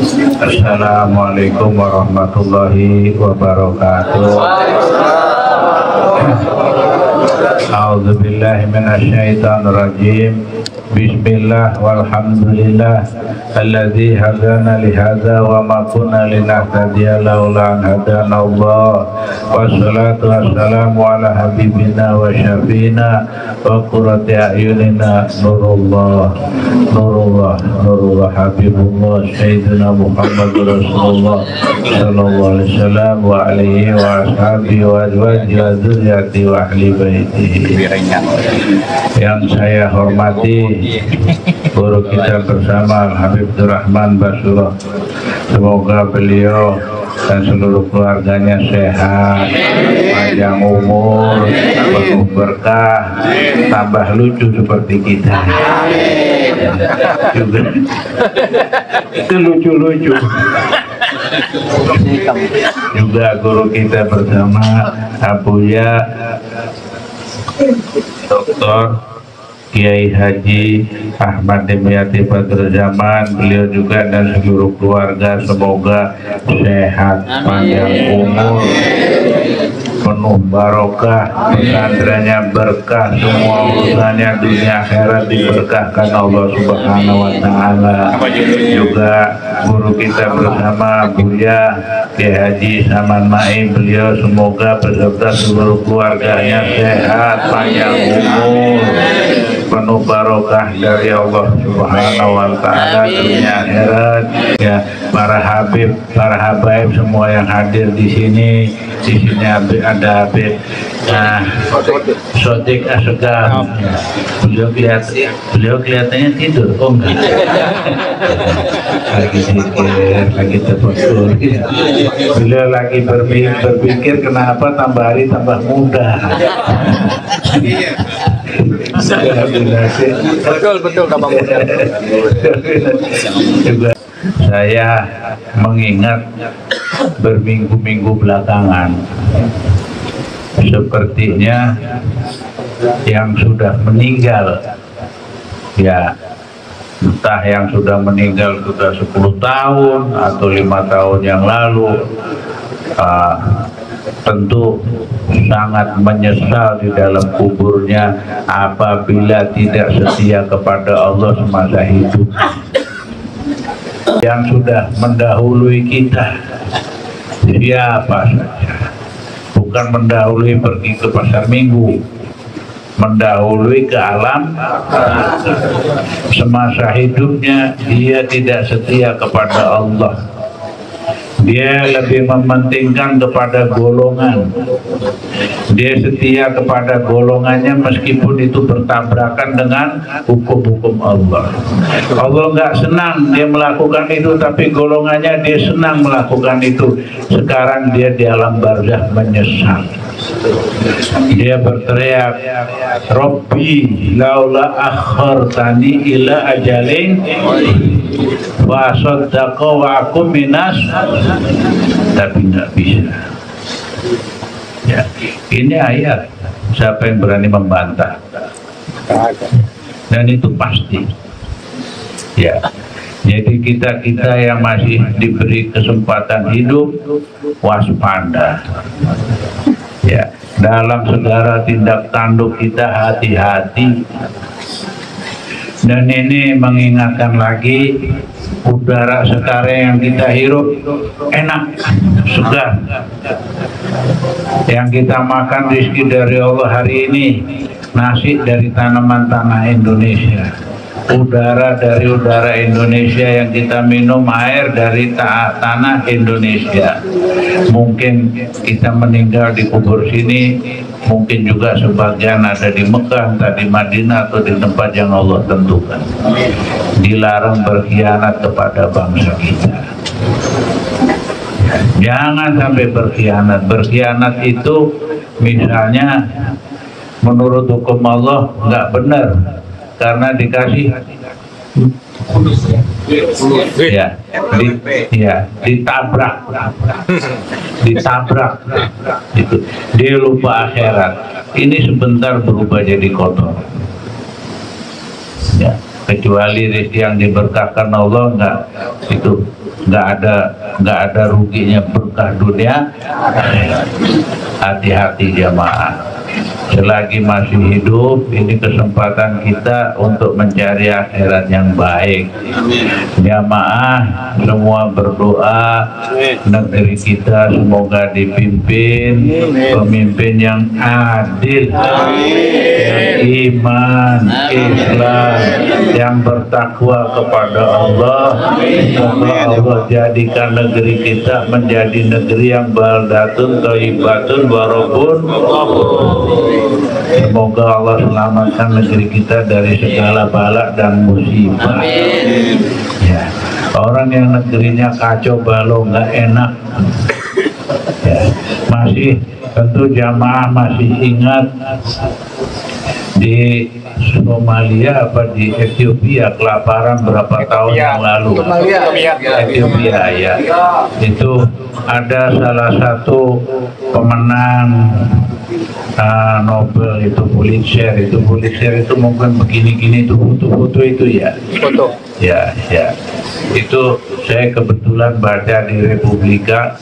Assalamualaikum warahmatullahi wabarakatuh. A'udzu billahi minasyaitonir rajim. Bismillah walhamdulillah alladzi hadana li hadza wa ma kunna linahtadiya laula an hadana Allah. Wassalatu wassalamu ala habibina wa syafiina wa qurrati a'yunina nurullah habibullah sayyidina Muhammadur Rasulullah sallallahu alaihi wasallam wa alihi wa ashabihi wa azwajihi wa dzurriyyati wa ahli baitihi. Yang saya hormati guru kita bersama Habib Abdurrahman Basurah, semoga beliau dan seluruh keluarganya sehat, panjang umur, penuh berkah, tambah lucu seperti kita juga. Itu lucu-lucu juga guru kita bersama Abuya Dr. Kiai Haji Ahmad Dimyati Badrul Zaman, beliau juga dan seluruh keluarga semoga sehat, panjang umur, penuh barokah, pesantrennya berkah, semua urusannya dunia akhirat diberkahkan Allah Subhanahu wa Ta'ala. Juga guru kita bersama Buya Kiai Haji Saman Mai, beliau semoga beserta seluruh keluarganya sehat, panjang umur, penuh barokah dari Allah Subhanahu wa Ta'ala dunia akhirat. Ya, para habib, para habaib semua yang hadir di sini ada Habib Sodik Asegaf. Beliau kelihatannya tidur, oh enggak? Lagi zikir, lagi tafakkur. Beliau lagi berpikir kenapa tambah hari tambah muda. Betul tambah muda. Juga saya mengingat berminggu-minggu belakangan sepertinya yang sudah meninggal, ya entah yang sudah meninggal sudah 10 tahun atau 5 tahun yang lalu, tentu sangat menyesal di dalam kuburnya apabila tidak setia kepada Allah semasa hidup. Yang sudah mendahului kita siapa saja, bukan mendahului pergi ke pasar minggu, mendahului ke alam semasa hidupnya dia tidak setia kepada Allah. Dia lebih mementingkan kepada golongan. Dia setia kepada golongannya meskipun itu bertabrakan dengan hukum-hukum Allah. Allah nggak senang dia melakukan itu, tapi golongannya dia senang melakukan itu. Sekarang dia di alam barzakh menyesal. Dia berteriak, Robbi laula akhartani ila ajalin wa saddaqa wa akum minas, tapi nggak bisa. Ya, ini ayat, siapa yang berani membantah? Dan itu pasti. Ya, jadi kita yang masih diberi kesempatan hidup waspada. Ya, dalam segala tindak tanduk kita hati-hati. Dan ini mengingatkan lagi, udara sekarang yang kita hirup enak, segar. Yang kita makan rezeki dari Allah hari ini, nasi dari tanaman tanah Indonesia, udara dari udara Indonesia yang kita minum, air dari tanah Indonesia. Mungkin kita meninggal di kubur sini, mungkin juga sebagian ada di Mekah, entah di Madinah atau di tempat yang Allah tentukan. Dilarang berkhianat kepada bangsa kita. Jangan sampai berkhianat. Berkhianat itu misalnya menurut hukum Allah nggak benar karena dikasih ditabrak itu, dia lupa akhirat. Ini sebentar berubah jadi kotor. Ya, kecuali rezeki yang diberkahkan Allah, nggak ada ruginya berkah dunia. Hati-hati jamaah, selagi masih hidup ini kesempatan kita untuk mencari akhirat yang baik. Jamaah semua berdoa negeri kita semoga dipimpin pemimpin yang adil, yang iman, Islam, yang bertakwa kepada Allah. Semoga Allah jadikan negeri kita menjadi negeri yang baldatun thayyibatun warabun. Semoga Allah selamatkan negeri kita dari segala bala dan musibah. Ya, orang yang negerinya kacau balau nggak enak. Ya, masih tentu jamaah masih ingat di Somalia apa di Ethiopia kelaparan berapa tahun yang lalu. Ethiopia ya, itu ada salah satu pemenang Nobel itu Pulitzer itu mungkin begini-gini itu foto-foto itu ya. Foto. Ya, itu saya kebetulan baca di Republika,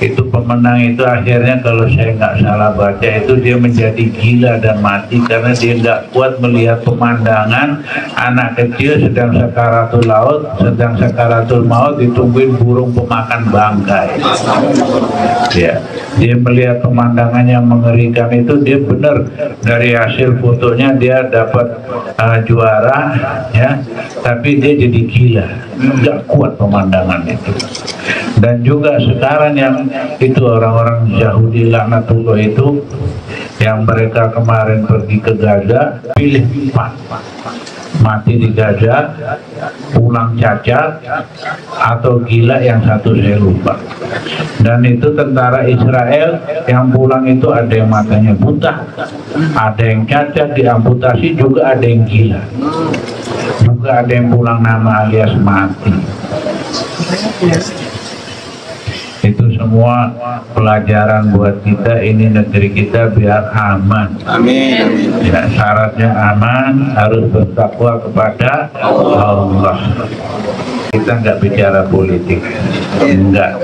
itu pemenang itu akhirnya kalau saya nggak salah baca itu dia menjadi gila dan mati karena dia nggak kuat melihat pemandangan anak kecil sedang sakaratul maut ditungguin burung pemakan bangkai. Ya, dia melihat pemandangan yang mengerikan itu, dia benar dari hasil fotonya dia dapat juara ya, tapi dia jadi gila, nggak kuat pemandangan itu. Dan juga sekarang yang itu orang-orang Yahudi laknatullah itu yang mereka kemarin pergi ke Gaza, pilih 4, mati di Gaza, pulang cacat, atau gila yang satu saya lupa. Dan itu tentara Israel yang pulang itu ada yang matanya buta, ada yang cacat diamputasi, juga ada yang gila, juga ada yang pulang nama alias mati. Itu semua pelajaran buat kita, ini negeri kita biar aman. Amin. Ya, syaratnya aman, harus bertakwa kepada Allah. Kita nggak bicara politik, enggak.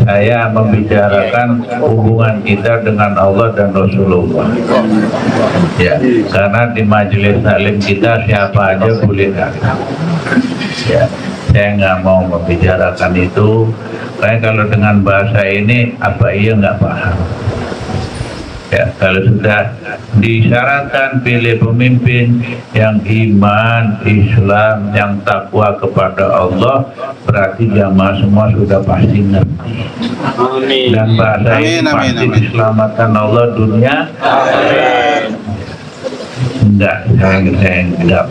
Saya membicarakan hubungan kita dengan Allah dan Rasulullah. Ya, karena di majelis taklim kita siapa aja boleh datang. Ya, saya nggak mau membicarakan itu. Kayak kalau dengan bahasa ini apa iya nggak paham. Ya, kalau sudah disyaratkan pilih pemimpin yang iman, Islam, yang takwa kepada Allah, berarti jamaah semua sudah pasti ngerti. Amin. Dan bahasa ini pasti diselamatkan Allah dunia. Amin. Saya enggak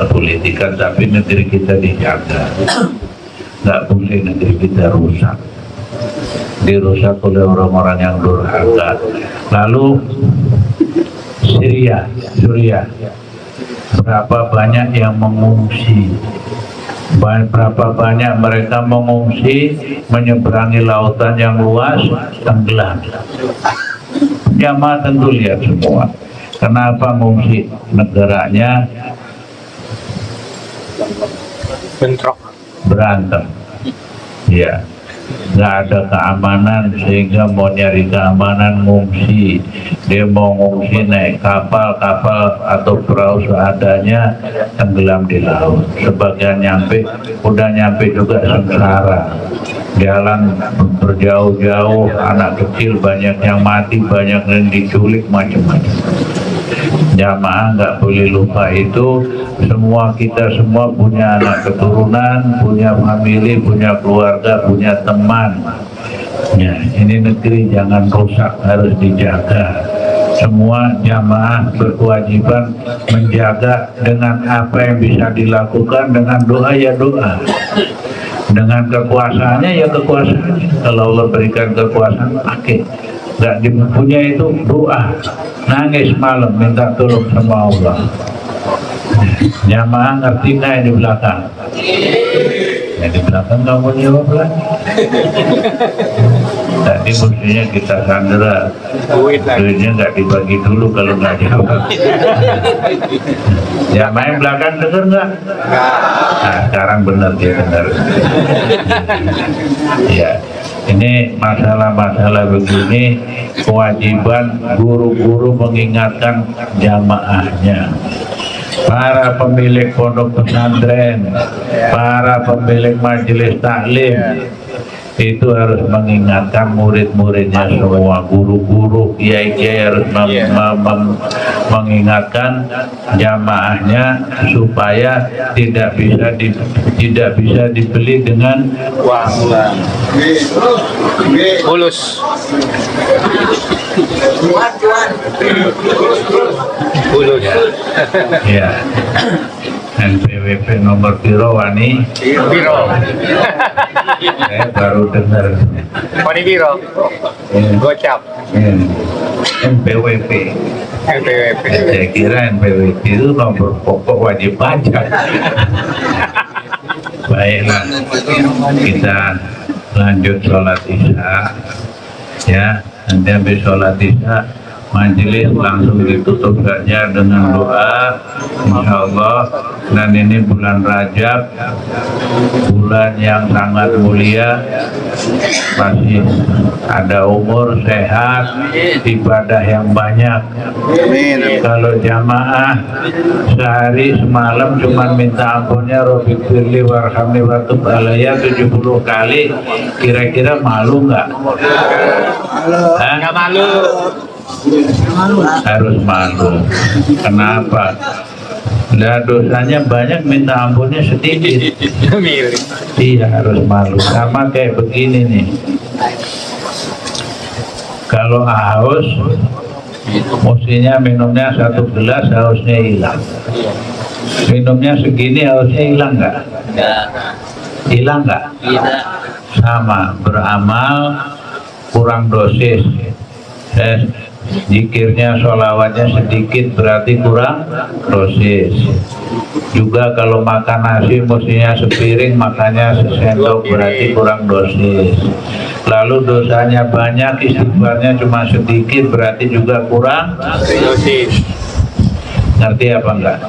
politikan, tapi negeri kita dijaga. Nggak boleh negeri kita rusak, dirusak oleh orang-orang yang durhaka. Lalu Suriah, berapa banyak yang mengungsi, berapa banyak mereka mengungsi menyeberangi lautan yang luas, tenggelam. Jamaah tentu lihat semua. Kenapa mengungsi? Negaranya bentrok, berantem, ya, nggak ada keamanan sehingga mau nyari keamanan ngungsi. Dia mau ngungsi naik kapal atau perahu seadanya, tenggelam di laut. Sebagian udah nyampe juga sengsara, jalan berjauh-jauh, anak kecil banyak yang mati, banyak yang diculik, macam-macam. Jamaah nggak boleh lupa itu. Kita semua punya anak keturunan, punya famili, punya keluarga, punya teman. Ya, ini negeri jangan rusak, harus dijaga. Semua jamaah berkewajiban menjaga dengan apa yang bisa dilakukan, dengan doa ya doa, dengan kekuasaannya ya kekuasaannya. Kalau Allah berikan kekuasaan, pakai. Nggak punya itu doa, nangis malam minta tolong sama Allah. Jamaah ngerti nggak yang di belakang? Yang di belakang kamu jawab lagi. Tadi mestinya kita sandera, duitnya nggak dibagi dulu kalau nggak jawab. Ya main belakang denger nggak? Nah sekarang benar dia dengar. Ya ini masalah-masalah begini kewajiban guru-guru mengingatkan jamaahnya. Para pemilik pondok pesantren, para pemilik majelis taklim itu harus mengingatkan murid-muridnya semua, guru-guru, kiai-kiai harus mengingatkan jamaahnya supaya tidak bisa dibeli dengan uang mulus. Ya. NPWP nomor biro wani Biro. saya baru dengar Wani biro. Gocap. NPWP. Saya kira NPWP itu nomor pokok wajib pajak. Baiklah, kita lanjut sholat isya ya. Nanti habis sholat isya majelis langsung ditutup saja dengan doa, insya Allah. Dan ini bulan Rajab, bulan yang sangat mulia, masih ada umur, sehat, ibadah yang banyak. Kalau jamaah sehari semalam cuma minta ampunnya Robbi firli warhamni watub alaiya 70 kali, kira-kira malu nggak? Nggak malu. Harus malu. Kenapa? Nah, dosanya banyak, minta ampunnya sedikit. Iya, harus malu. Sama kayak begini nih. Kalau haus, mestinya minumnya 1 gelas, hausnya hilang. Minumnya segini, hausnya hilang nggak? Hilang nggak? Sama, beramal kurang dosis. Zikirnya, sholawatnya sedikit berarti kurang dosis. Juga kalau makan nasi mestinya sepiring, makannya sesendok berarti kurang dosis. Lalu dosanya banyak, istighfarnya cuma sedikit berarti juga kurang dosis. Ngerti apa enggak?